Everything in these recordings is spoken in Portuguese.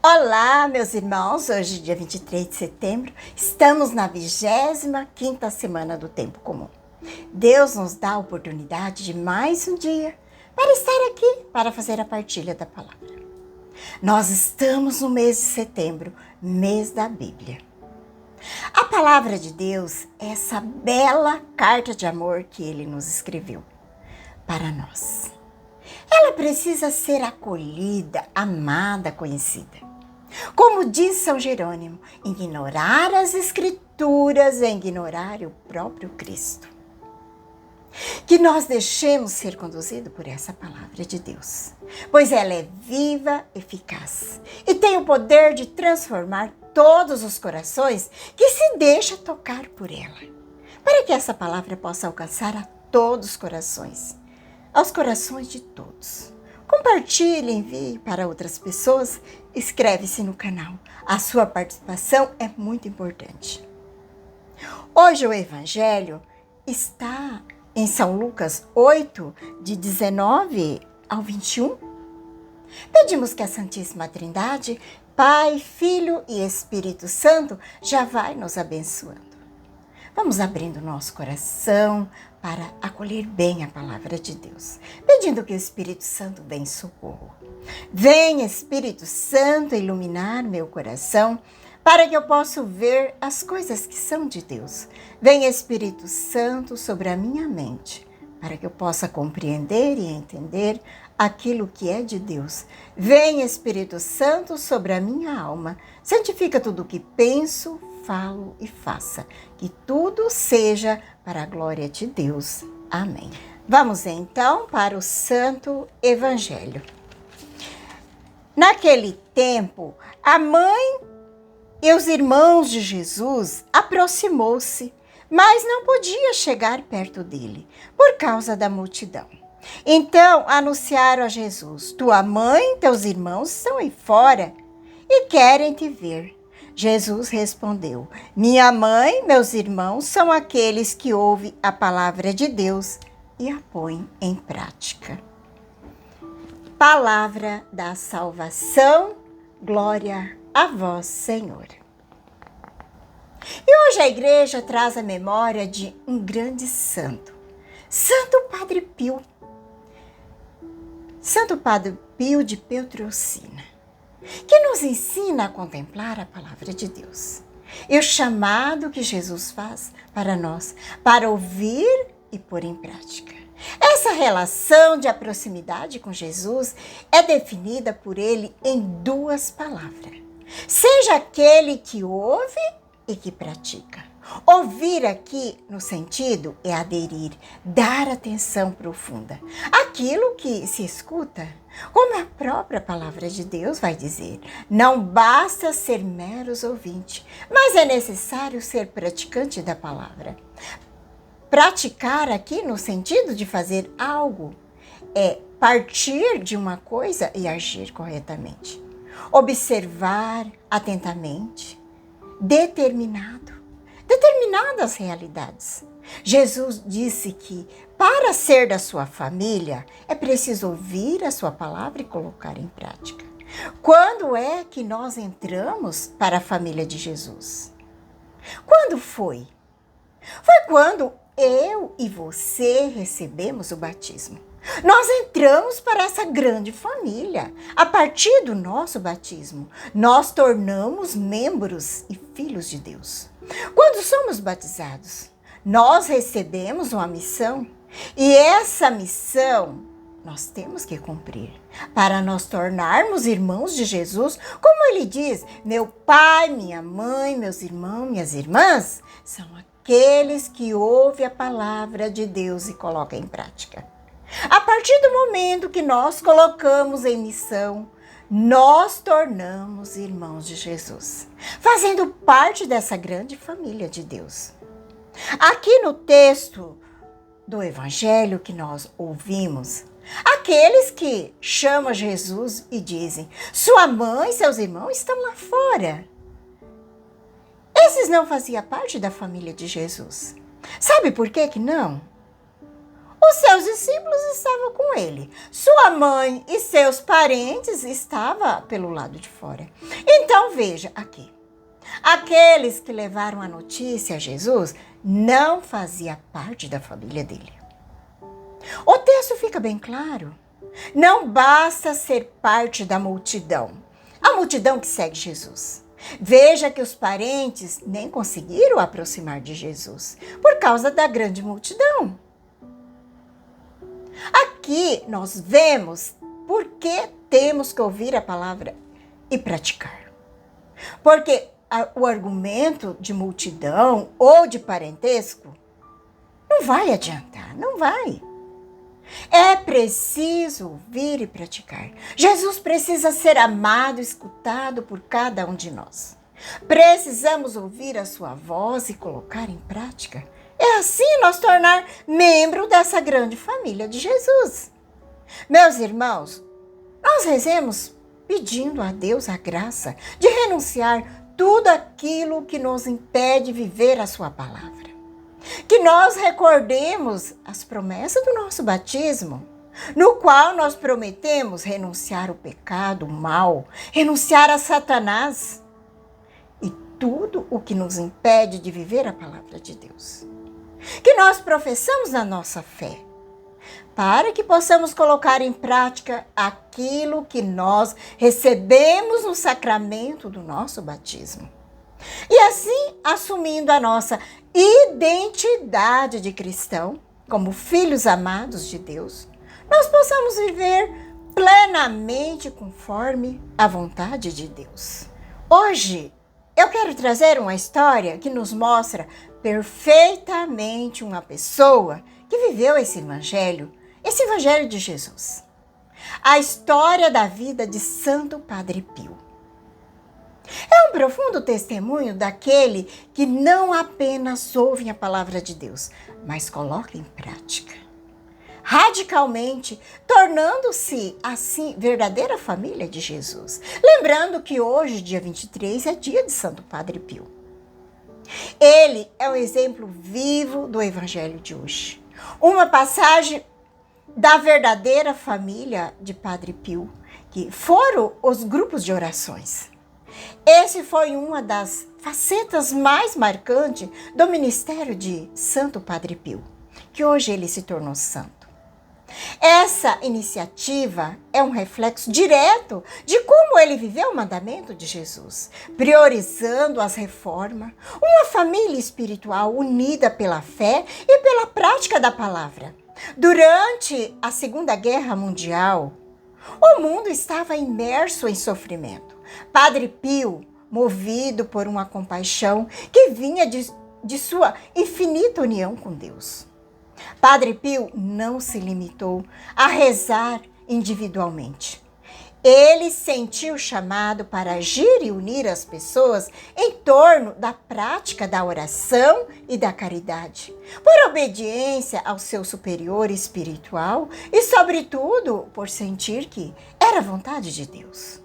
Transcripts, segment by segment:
Olá, meus irmãos, hoje dia 23 de setembro, estamos na 25ª semana do Tempo Comum. Deus nos dá a oportunidade de mais um dia para estar aqui, para fazer a partilha da palavra. Nós estamos no mês de setembro, mês da Bíblia. A palavra de Deus é essa bela carta de amor que Ele nos escreveu para nós. Ela precisa ser acolhida, amada, conhecida. Como diz São Jerônimo, ignorar as Escrituras é ignorar o próprio Cristo. Que nós deixemos ser conduzidos por essa palavra de Deus, pois ela é viva, eficaz e tem o poder de transformar todos os corações que se deixam tocar por ela, para que essa palavra possa alcançar a todos os corações, aos corações de todos. Compartilhe, envie para outras pessoas, inscreve-se no canal. A sua participação é muito importante. Hoje o Evangelho está em São Lucas 8, de 19 ao 21. Pedimos que a Santíssima Trindade, Pai, Filho e Espírito Santo, já vai nos abençoando. Vamos abrindo nosso coração para acolher bem a palavra de Deus, pedindo que o Espírito Santo venha em socorro. Vem, Espírito Santo, iluminar meu coração, para que eu possa ver as coisas que são de Deus. Vem, Espírito Santo, sobre a minha mente, para que eu possa compreender e entender aquilo que é de Deus. Vem, Espírito Santo, sobre a minha alma, santifica tudo o que penso, falo e faça, que tudo seja para a glória de Deus. Amém. Vamos então para o Santo Evangelho. Naquele tempo, a mãe e os irmãos de Jesus aproximou-se, mas não podia chegar perto dele, por causa da multidão. Então anunciaram a Jesus: tua mãe e teus irmãos estão aí fora e querem te ver. Jesus respondeu: minha mãe e meus irmãos são aqueles que ouvem a palavra de Deus e a põem em prática. Palavra da salvação, glória a vós, Senhor. E hoje a igreja traz a memória de um grande santo, Santo Padre Pio. Santo Padre Pio de Pietrelcina, que nos ensina a contemplar a palavra de Deus e o chamado que Jesus faz para nós, para ouvir e pôr em prática. Essa relação de proximidade com Jesus é definida por ele em duas palavras: seja aquele que ouve e que pratica. Ouvir aqui, no sentido, é aderir, dar atenção profunda àquilo que se escuta. Como a própria palavra de Deus vai dizer, não basta ser meros ouvintes, mas é necessário ser praticante da palavra. Praticar aqui, no sentido de fazer algo, é partir de uma coisa e agir corretamente. Observar atentamente, determinadas realidades. Jesus disse que para ser da sua família é preciso ouvir a sua palavra e colocar em prática. Quando é que nós entramos para a família de Jesus? Quando foi? Foi quando eu e você recebemos o batismo. Nós entramos para essa grande família. A partir do nosso batismo, nós tornamos membros e filhos de Deus. Quando somos batizados, nós recebemos uma missão e essa missão nós temos que cumprir para nós tornarmos irmãos de Jesus, como ele diz: meu pai, minha mãe, meus irmãos, minhas irmãs são aqueles que ouvem a palavra de Deus e colocam em prática. A partir do momento que nós colocamos em missão, nós tornamos irmãos de Jesus, fazendo parte dessa grande família de Deus. Aqui no texto do Evangelho que nós ouvimos, aqueles que chamam Jesus e dizem: sua mãe e seus irmãos estão lá fora. Esses não faziam parte da família de Jesus. Sabe por que não? Os seus discípulos estavam com ele. Sua mãe e seus parentes estavam pelo lado de fora. Então veja aqui. Aqueles que levaram a notícia a Jesus não faziam parte da família dele. O texto fica bem claro. Não basta ser parte da multidão. A multidão que segue Jesus. Veja que os parentes nem conseguiram aproximar de Jesus por causa da grande multidão. Aqui nós vemos por que temos que ouvir a palavra e praticar. Porque o argumento de multidão ou de parentesco não vai adiantar, não vai. É preciso ouvir e praticar. Jesus precisa ser amado e escutado por cada um de nós. Precisamos ouvir a sua voz e colocar em prática. É assim nós tornar membro dessa grande família de Jesus. Meus irmãos, nós rezemos pedindo a Deus a graça de renunciar tudo aquilo que nos impede viver a sua palavra. Que nós recordemos as promessas do nosso batismo, no qual nós prometemos renunciar ao pecado, o mal, renunciar a Satanás e tudo o que nos impede de viver a palavra de Deus. Que nós professamos a nossa fé, para que possamos colocar em prática aquilo que nós recebemos no sacramento do nosso batismo. E assim, assumindo a nossa identidade de cristão, como filhos amados de Deus, nós possamos viver plenamente conforme a vontade de Deus. Hoje, eu quero trazer uma história que nos mostra perfeitamente uma pessoa que viveu esse evangelho de Jesus. A história da vida de Santo Padre Pio. É um profundo testemunho daquele que não apenas ouve a palavra de Deus, mas coloca em prática. Radicalmente, tornando-se assim verdadeira família de Jesus. Lembrando que hoje, dia 23, é dia de Santo Padre Pio. Ele é um exemplo vivo do evangelho de hoje. Uma passagem da verdadeira família de Padre Pio, que foram os grupos de orações. Esse foi uma das facetas mais marcantes do ministério de Santo Padre Pio, que hoje ele se tornou santo. Essa iniciativa é um reflexo direto de como ele viveu o mandamento de Jesus, priorizando as reformas, uma família espiritual unida pela fé e pela prática da palavra. Durante a Segunda Guerra Mundial, o mundo estava imerso em sofrimento. Padre Pio, movido por uma compaixão que vinha de sua infinita união com Deus. Padre Pio não se limitou a rezar individualmente. Ele sentiu chamado para agir e unir as pessoas em torno da prática da oração e da caridade, por obediência ao seu superior espiritual e, sobretudo, por sentir que era vontade de Deus.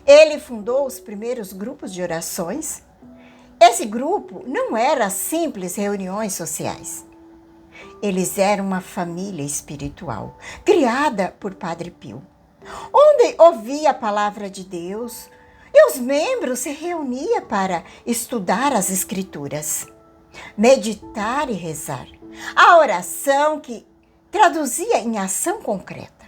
Ele fundou os primeiros grupos de orações. Esse grupo não era simples reuniões sociais. Eles eram uma família espiritual, criada por Padre Pio, onde ouvia a palavra de Deus e os membros se reuniam para estudar as Escrituras, meditar e rezar. A oração que traduzia em ação concreta.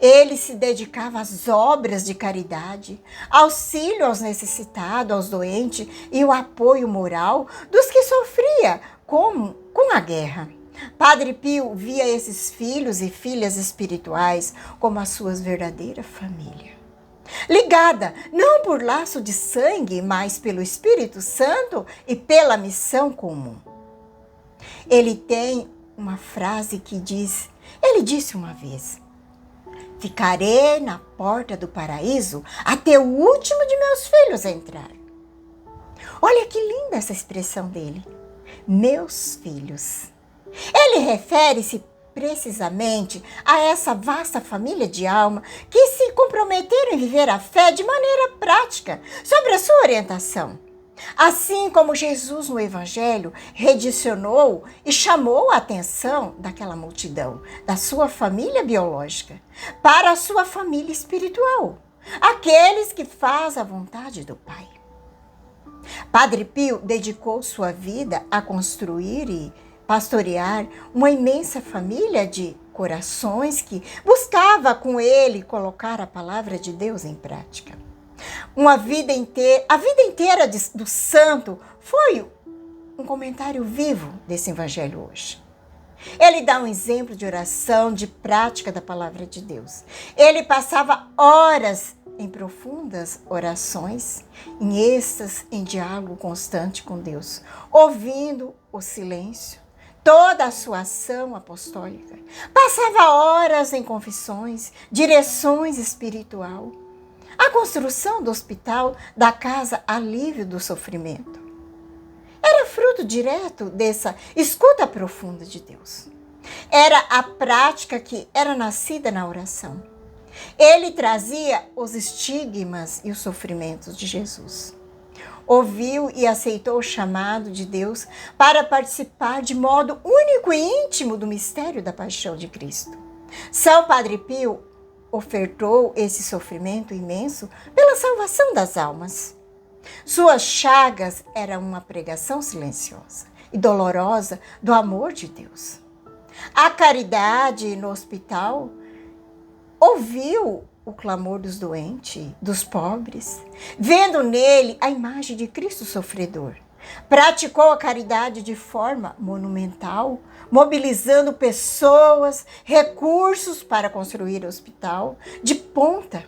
Ele se dedicava às obras de caridade, auxílio aos necessitados, aos doentes e o apoio moral dos que sofriam com a guerra. Padre Pio via esses filhos e filhas espirituais como a sua verdadeira família. Ligada não por laço de sangue, mas pelo Espírito Santo e pela missão comum. Ele tem uma frase que diz, ele disse uma vez: ficarei na porta do paraíso até o último de meus filhos entrar. Olha que linda essa expressão dele. Meus filhos. Ele refere-se precisamente a essa vasta família de alma que se comprometeram em viver a fé de maneira prática, sobre a sua orientação. Assim como Jesus no Evangelho redicionou e chamou a atenção daquela multidão, da sua família biológica, para a sua família espiritual, aqueles que fazem a vontade do Pai. Padre Pio dedicou sua vida a construir e pastorear uma imensa família de corações que buscava com ele colocar a palavra de Deus em prática. A vida inteira do santo foi um comentário vivo desse evangelho hoje. Ele dá um exemplo de oração, de prática da palavra de Deus. Ele passava horas em profundas orações, em êxtase, em diálogo constante com Deus, ouvindo o silêncio, toda a sua ação apostólica. Passava horas em confissões, direções espiritual, a construção do hospital, da casa alívio do sofrimento. Era fruto direto dessa escuta profunda de Deus. Era a prática que era nascida na oração. Ele trazia os estigmas e os sofrimentos de Jesus. Ouviu e aceitou o chamado de Deus para participar de modo único e íntimo do mistério da paixão de Cristo. São Padre Pio ofertou esse sofrimento imenso pela salvação das almas. Suas chagas eram uma pregação silenciosa e dolorosa do amor de Deus. A caridade no hospital ouviu o clamor dos doentes, dos pobres, vendo nele a imagem de Cristo sofredor. Praticou a caridade de forma monumental, mobilizando pessoas, recursos para construir o hospital de ponta,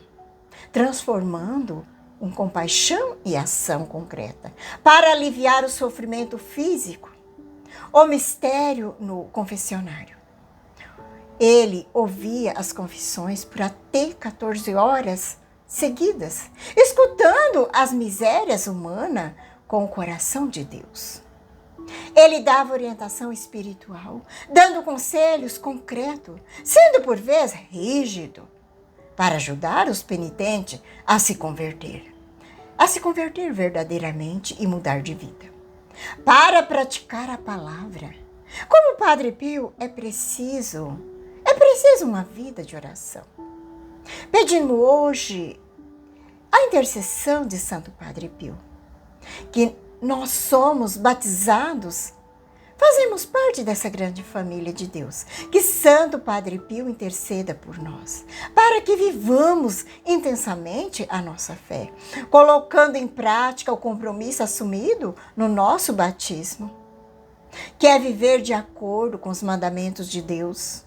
transformando com compaixão e ação concreta para aliviar o sofrimento físico. O mistério no confessionário. Ele ouvia as confissões por até 14 horas seguidas, escutando as misérias humanas com o coração de Deus. Ele dava orientação espiritual, dando conselhos concretos, sendo por vezes rígido, para ajudar os penitentes a se converter verdadeiramente e mudar de vida. Para praticar a palavra, como Padre Pio, é preciso uma vida de oração. Pedimos hoje a intercessão de Santo Padre Pio, que nós somos batizados, fazemos parte dessa grande família de Deus. Que Santo Padre Pio interceda por nós, para que vivamos intensamente a nossa fé, colocando em prática o compromisso assumido no nosso batismo, que é viver de acordo com os mandamentos de Deus.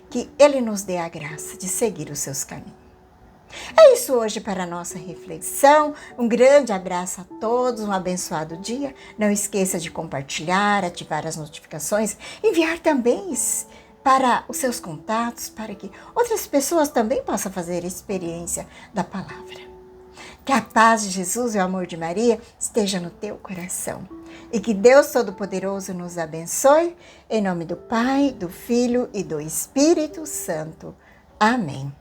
Que Ele nos dê a graça de seguir os seus caminhos. É isso hoje para a nossa reflexão. Um grande abraço a todos, um abençoado dia. Não esqueça de compartilhar, ativar as notificações, enviar também para os seus contatos, para que outras pessoas também possam fazer experiência da palavra. Que a paz de Jesus e o amor de Maria esteja no teu coração. E que Deus Todo-Poderoso nos abençoe. Em nome do Pai, do Filho e do Espírito Santo. Amém.